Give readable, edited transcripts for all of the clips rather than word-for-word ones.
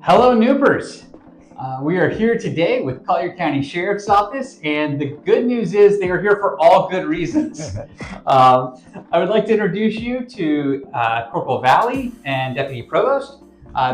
Hello, Noopers. We are here today with Collier County Sheriff's Office, and the good news is they are here for all good reasons. I would like to introduce you to Corporal Valley and Deputy Provost.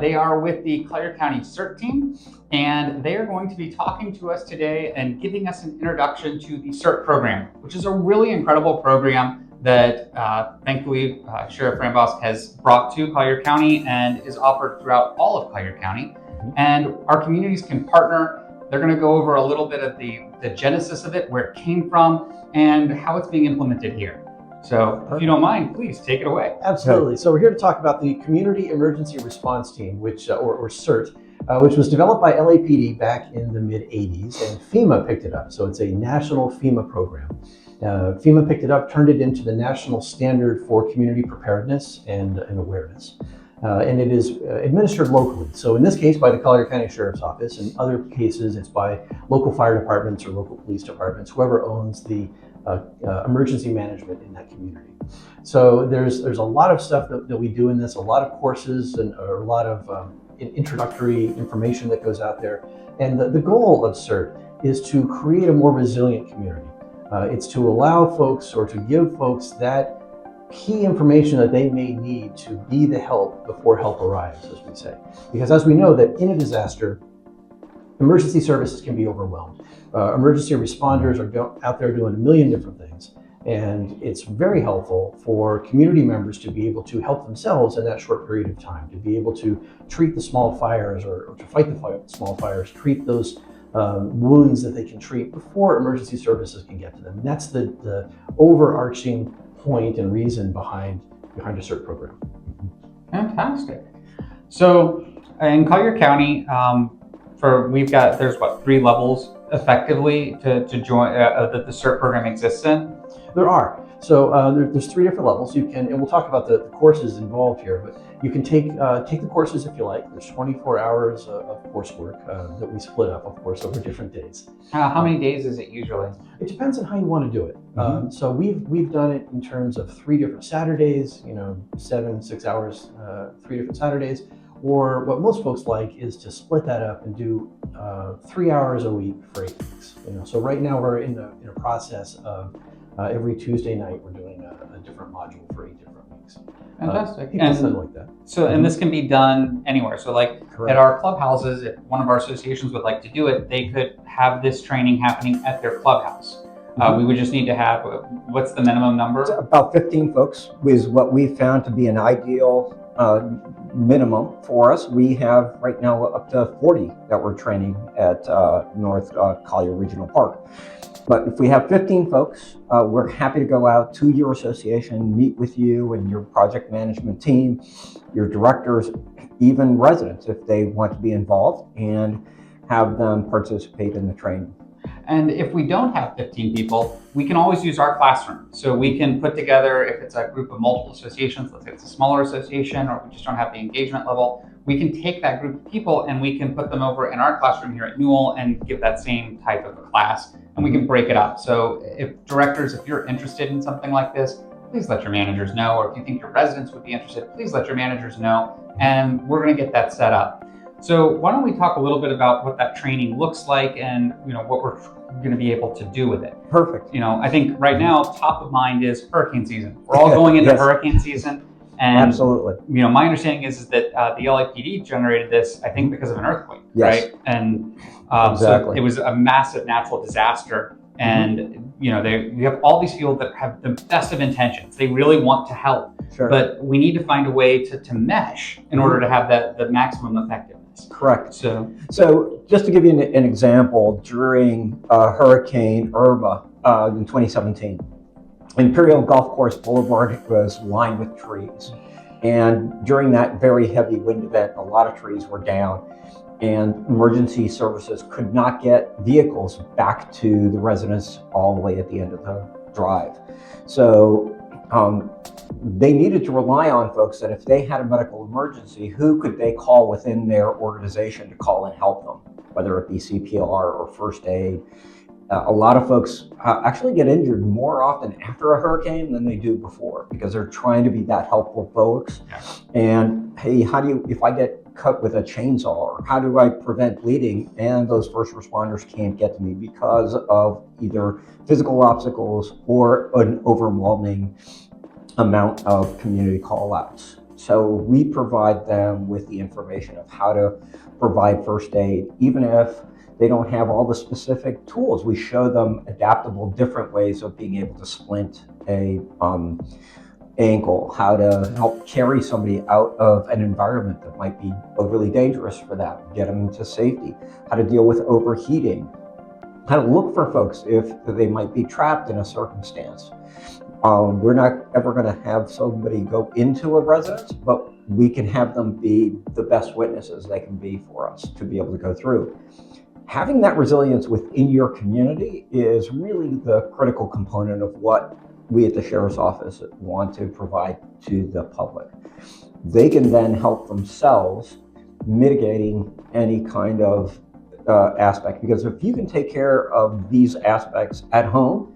They are with the Collier County CERT team, and they are going to be talking to us today and giving us an introduction to the CERT program, which is a really incredible program that thankfully Sheriff Rambosk has brought to Collier County and is offered throughout all of Collier County. And our communities can partner. They're going to go over a little bit of the genesis of it, where it came from, and how it's being implemented here. So if you don't mind, please take it away. Absolutely. So we're here to talk about the Community Emergency Response Team, which or CERT, which was developed by LAPD back in the mid-'80s, and FEMA picked it up. So it's a national FEMA program. FEMA picked it up, turned it into the national standard for community preparedness and awareness. And it is administered locally. So in this case, by the Collier County Sheriff's Office. In other cases, it's by local fire departments or local police departments, whoever owns the emergency management in that community. So there's a lot of stuff that we do in this, a lot of courses and a lot of introductory information that goes out there. And the goal of CERT is to create a more resilient community. It's to allow folks, or to give folks, that key information that they may need to be the help before help arrives, as we say. Because as we know that in a disaster, emergency services can be overwhelmed. Emergency responders are out there doing a million different things. And it's very helpful for community members to be able to help themselves in that short period of time, to be able to treat the small fires or to fight the small fires, treat those wounds that they can treat before emergency services can get to them. And that's the overarching point and reason behind a CERT program. Fantastic. So in Collier County, there's 3 levels effectively to join that the CERT program exists in? There are. So there's 3 different levels. You can, and we'll talk about the courses involved here, but you can take the courses if you like. There's 24 hours of coursework that we split up, of course, over different days. How many days is it usually? It depends on how you want to do it. So we've done it in terms of 3 different Saturdays, 6 hours, 3 different Saturdays. Or what most folks like is to split that up and do 3 hours a week for 8 weeks. So right now we're in a process of every Tuesday night we're doing a different module for 8 different weeks. Fantastic. And like that. So, and this can be done anywhere. So like Correct. At our clubhouses, if one of our associations would like to do it, they could have this training happening at their clubhouse. We would just need to have, what's the minimum number? About 15 folks is what we found to be an ideal minimum for us. We have right now up to 40 that we're training at North Collier Regional Park. But if we have 15 folks, we're happy to go out to your association, meet with you and your project management team, your directors, even residents if they want to be involved, and have them participate in the training. And if we don't have 15 people, we can always use our classroom. So we can put together, if it's a group of multiple associations, let's say it's a smaller association, or we just don't have the engagement level, we can take that group of people and we can put them over in our classroom here at Newell and give that same type of a class, and we can break it up. So if directors, if you're interested in something like this, please let your managers know, or if you think your residents would be interested, please let your managers know, and we're going to get that set up. So why don't we talk a little bit about what that training looks like and what we're going to be able to do with it. Perfect. I think right now top of mind is hurricane season. We're all going into Yes. hurricane season, and Absolutely. My understanding is that the LAPD generated this, I think, because of an earthquake, Yes. right? And Exactly. so it was a massive natural disaster. And you have all these people that have the best of intentions. They really want to help, Sure. but we need to find a way to mesh in order to have the maximum effectiveness. Correct. So just to give you an example, during Hurricane Irma in 2017, Imperial Golf Course Boulevard was lined with trees. And during that very heavy wind event, a lot of trees were down, and emergency services could not get vehicles back to the residents all the way at the end of the drive. So they needed to rely on folks that if they had a medical emergency, who could they call within their organization to call and help them, whether it be CPR or first aid. A lot of folks actually get injured more often after a hurricane than they do before, because they're trying to be that helpful folks. Yeah. And hey, if I get cut with a chainsaw, or how do I prevent bleeding, and those first responders can't get to me because of either physical obstacles or an overwhelming amount of community call-outs. So we provide them with the information of how to provide first aid, even if they don't have all the specific tools. We show them adaptable, different ways of being able to splint a ankle, how to help carry somebody out of an environment that might be overly dangerous for them, get them into safety, how to deal with overheating, how to look for folks if they might be trapped in a circumstance. We're not ever going to have somebody go into a residence, but we can have them be the best witnesses they can be for us to be able to go through. Having that resilience within your community is really the critical component of what we at the Sheriff's Office want to provide to the public. They can then help themselves mitigating any kind of aspect, because if you can take care of these aspects at home,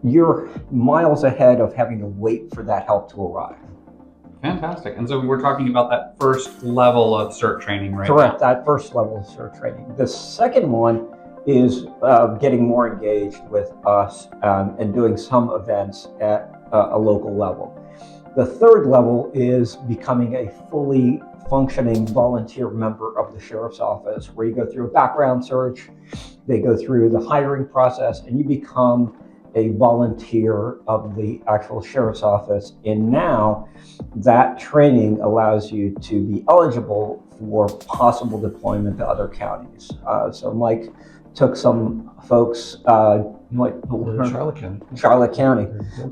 you're miles ahead of having to wait for that help to arrive. Fantastic. And so we're talking about that first level of CERT training, right? Correct, that first level of CERT training. The second one is getting more engaged with us and doing some events at a local level. The third level is becoming a fully functioning volunteer member of the Sheriff's Office, where you go through a background search, they go through the hiring process, and you become a volunteer of the actual Sheriff's Office. And now that training allows you to be eligible for possible deployment to other counties. So Mike took some folks, Charlotte County,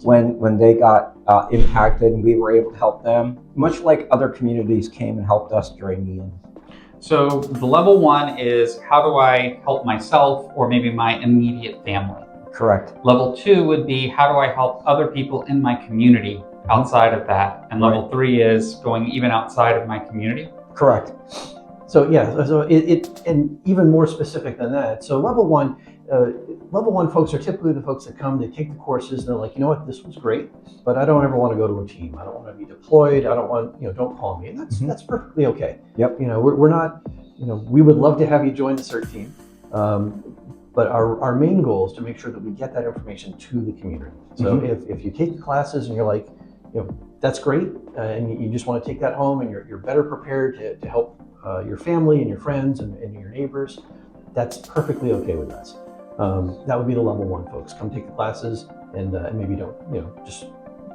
when they got impacted, and we were able to help them, much like other communities came and helped us during Ian. So the level one is, how do I help myself or maybe my immediate family? Correct. Level two would be, how do I help other people in my community outside of that? And level three is going even outside of my community? Correct. So yeah, so it and even more specific than that. So level one folks are typically the folks that come, they take the courses, and they're like, you know what, this was great, but I don't ever want to go to a team. I don't want to be deployed. I don't want, don't call me. And that's perfectly okay. Yep. We're not, we would love to have you join the CERT team. But our main goal is to make sure that we get that information to the community. So if you take the classes and you're like, that's great, and you just want to take that home and you're better prepared to help your family and your friends and your neighbors, that's perfectly okay with us. That would be the level one folks. Come take the classes and maybe don't, just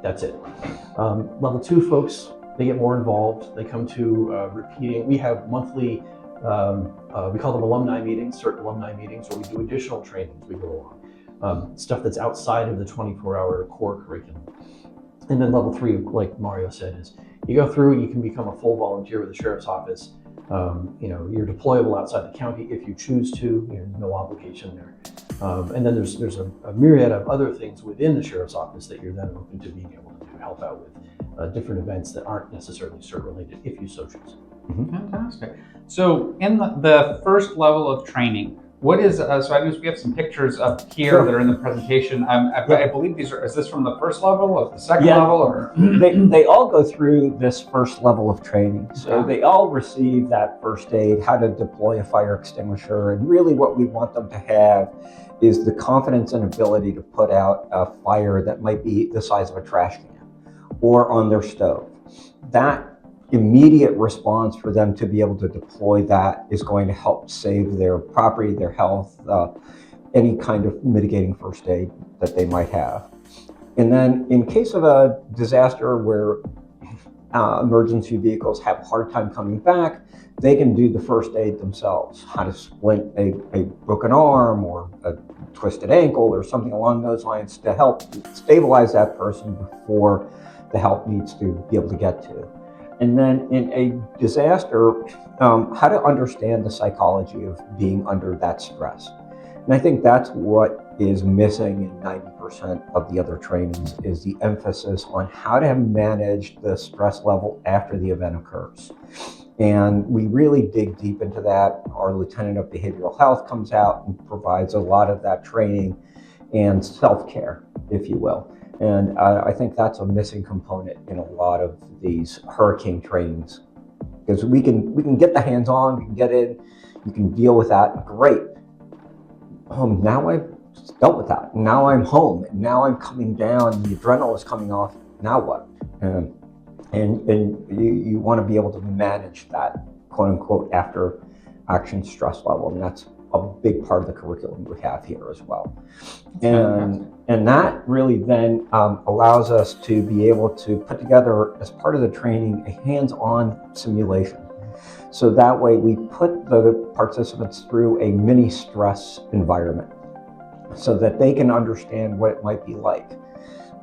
that's it. Level two folks, they get more involved. They come to repeating. We have monthly, we call them alumni meetings, CERT alumni meetings, where we do additional trainings we go along. Stuff that's outside of the 24-hour core curriculum. And then level three, like Mario said, is you go through, you can become a full volunteer with the Sheriff's Office. You're deployable outside the county if you choose to, no obligation there. And then there's a myriad of other things within the Sheriff's Office that you're then open to being able to help out with different events that aren't necessarily CERT related if you so choose. Fantastic. So in the first level of training, what is, so I guess we have some pictures up here that are in the presentation. I believe is this from the first level or the second level? Or they all go through this first level of training. So they all receive that first aid, how to deploy a fire extinguisher. And really what we want them to have is the confidence and ability to put out a fire that might be the size of a trash can or on their stove. That immediate response for them to be able to deploy that is going to help save their property, their health, any kind of mitigating first aid that they might have. And then in case of a disaster where emergency vehicles have a hard time coming back, they can do the first aid themselves, how to splint a broken arm or a twisted ankle or something along those lines to help stabilize that person before the help needs to be able to get to. And then in a disaster, how to understand the psychology of being under that stress. And I think that's what is missing in 90% of the other trainings is the emphasis on how to manage the stress level after the event occurs. And we really dig deep into that. Our Lieutenant of Behavioral Health comes out and provides a lot of that training and self-care, if you will. And I think that's a missing component in a lot of these hurricane trainings. because we can get the hands-on, we can get in, you can deal with that, great. Now I've dealt with that. Now I'm home, and now I'm coming down, the adrenaline is coming off, now what? And you want to be able to manage that quote unquote after action stress level, and that's a big part of the curriculum we have here as well. And that really then allows us to be able to put together, as part of the training, a hands-on simulation. So that way we put the participants through a mini stress environment so that they can understand what it might be like.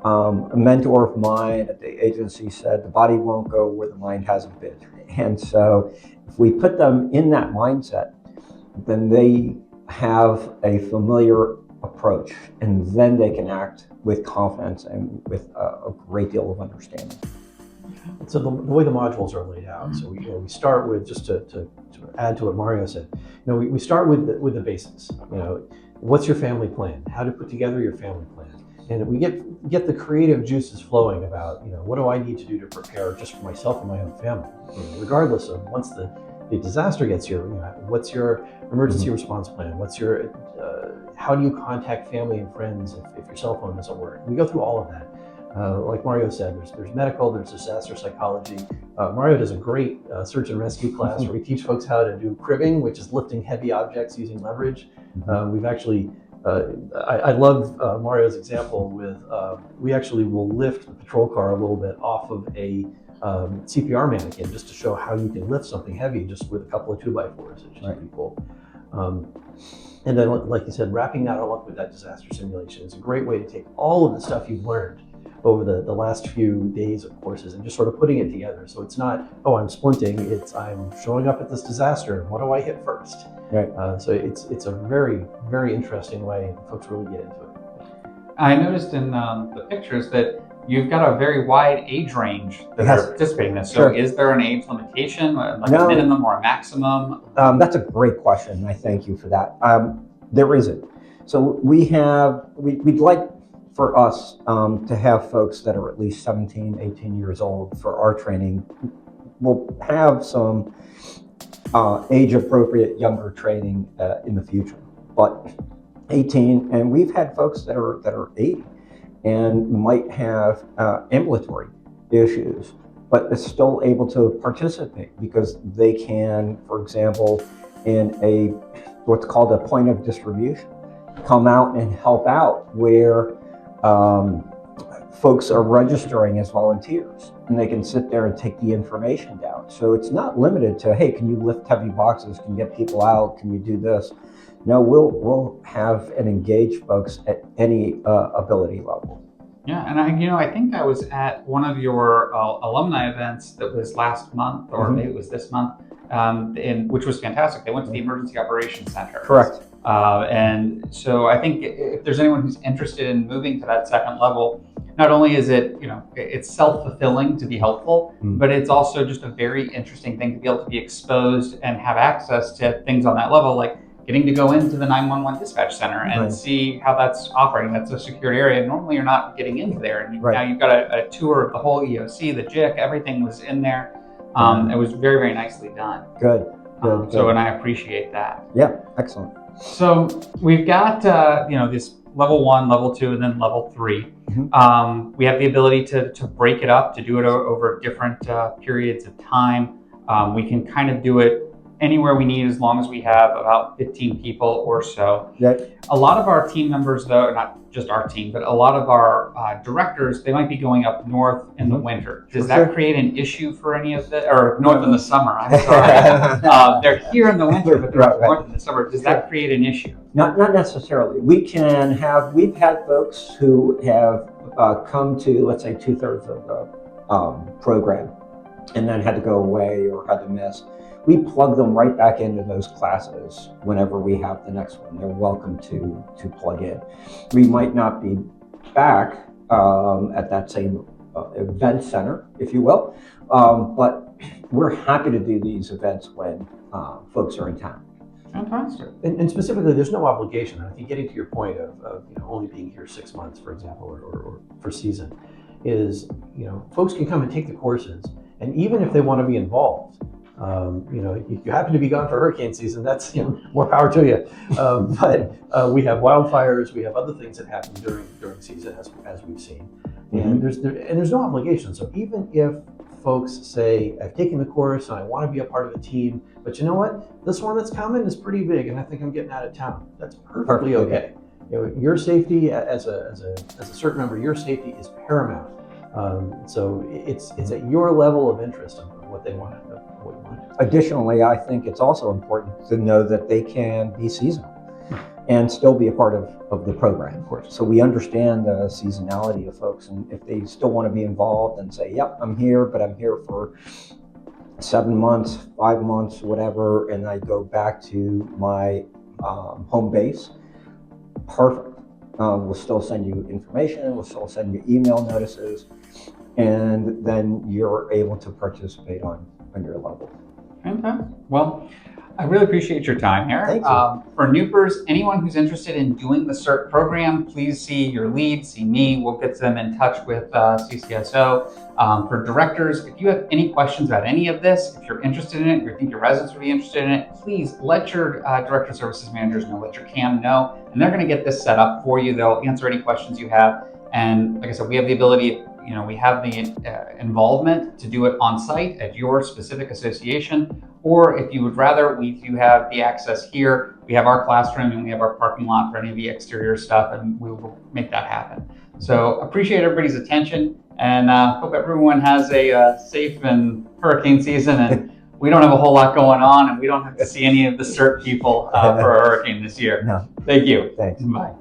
A mentor of mine at the agency said, the body won't go where the mind hasn't been. And so if we put them in that mindset, then they have a familiar approach, and then they can act with confidence and with a great deal of understanding. So the way the modules are laid out, so we start with, just to add to what Mario said, we start with the basics. What's your family plan? How to put together your family plan, and we get the creative juices flowing about what do I need to do to prepare just for myself and my own family, regardless of once the disaster gets here. What's your emergency response plan? What's your how do you contact family and friends if your cell phone doesn't work? We go through all of that. Like Mario said, there's medical, there's disaster psychology. Mario does a great search and rescue class where we teach folks how to do cribbing, which is lifting heavy objects using leverage. We've actually, I love Mario's example with, we actually will lift the patrol car a little bit off of a CPR mannequin just to show how you can lift something heavy just with a couple of 2x4s. It's just pretty cool. And then, like you said, wrapping that all up with that disaster simulation is a great way to take all of the stuff you've learned over the last few days of courses and just sort of putting it together. So it's not, oh, I'm splinting, it's I'm showing up at this disaster, what do I hit first? Right. So it's a very, very interesting way, and folks really get into it. I noticed in the pictures that you've got a very wide age range that are participating in this. So is there an age limitation, like a minimum or a maximum? That's a great question, and I thank you for that. There isn't. So we'd like for us to have folks that are at least 17, 18 years old for our training. We'll have some age-appropriate younger training in the future, but 18, and we've had folks that are 80 and might have ambulatory issues, but is still able to participate because they can, for example, in what's called a point of distribution, come out and help out where folks are registering as volunteers, and they can sit there and take the information down. So it's not limited to, hey, can you lift heavy boxes? Can you get people out? Can you do this? No, we'll have and engage folks at any ability level. Yeah, and I think I was at one of your alumni events that was last month, or maybe it was this month, which was fantastic. They went to the Emergency Operations Center. Correct. And so I think if there's anyone who's interested in moving to that second level, not only is it, it's self-fulfilling to be helpful, but it's also just a very interesting thing to be able to be exposed and have access to things on that level, like getting to go into the 911 dispatch center and see how that's operating. That's a secured area. Normally you're not getting into there. And now you've got a tour of the whole EOC, the JIC, everything was in there. It was very, very nicely done. Good. So, and I appreciate that. Yeah, excellent. So we've got, this level 1, level 2, and then level 3. We have the ability to break it up, to do it over different periods of time. We can kind of do it anywhere we need as long as we have about 15 people or so. A lot of our team members, though, not just our team, but a lot of our directors, they might be going up north in the winter. Does that create an issue for any of the, or north in the summer, I'm sorry. They're here in the winter, but they're up north in the summer. Does that create an issue? Not necessarily. We've had folks who have come to, let's say, 2/3 of the program and then had to go away or had to miss. We plug them right back into those classes whenever we have the next one. They're welcome to plug in. We might not be back at that same event center, if you will, but we're happy to do these events when folks are in town. Fantastic. And specifically, there's no obligation. I think getting to your point of only being here 6 months, for example, or for season, is folks can come and take the courses, and even if they want to be involved, You know, you happen to be gone for hurricane season, that's, you know, more power to you. But we have wildfires, we have other things that happen during season, as we've seen. And there's no obligation. So even if folks say, I've taken the course and I want to be a part of a team, but you know what, this one that's coming is pretty big and I think I'm getting out of town. That's perfectly okay. You know, your safety as a CERT member, your safety is paramount. So it's at your level of interest of what they want to, what you want to do. Additionally, I think it's also important to know that they can be seasonal and still be a part of the program. Of course. So we understand the seasonality of folks, and if they still want to be involved and say, yep, I'm here, but I'm here for 7 months, 5 months, whatever, and I go back to my home base, perfect. We'll still send you information, we'll still send you email notices, and then you're able to participate on your level. Okay. Well, I really appreciate your time here. Thank you. For Noopers, anyone who's interested in doing the CERT program, please see your lead, see me. We'll get them in touch with CCSO. For directors, if you have any questions about any of this, if you're interested in it, you think your residents would be interested in it, please let your Director of Services managers know, let your CAM know, and they're going to get this set up for you. They'll answer any questions you have. And like I said, we have the ability, you know, we have the involvement to do it on site at your specific association. Or if you would rather, we do have the access here. We have our classroom and we have our parking lot for any of the exterior stuff, and we will make that happen. So appreciate everybody's attention, and hope everyone has a safe and hurricane season. And we don't have a whole lot going on, and we don't have to see any of the CERT people for a hurricane this year. No. Thank you. Thanks. Bye.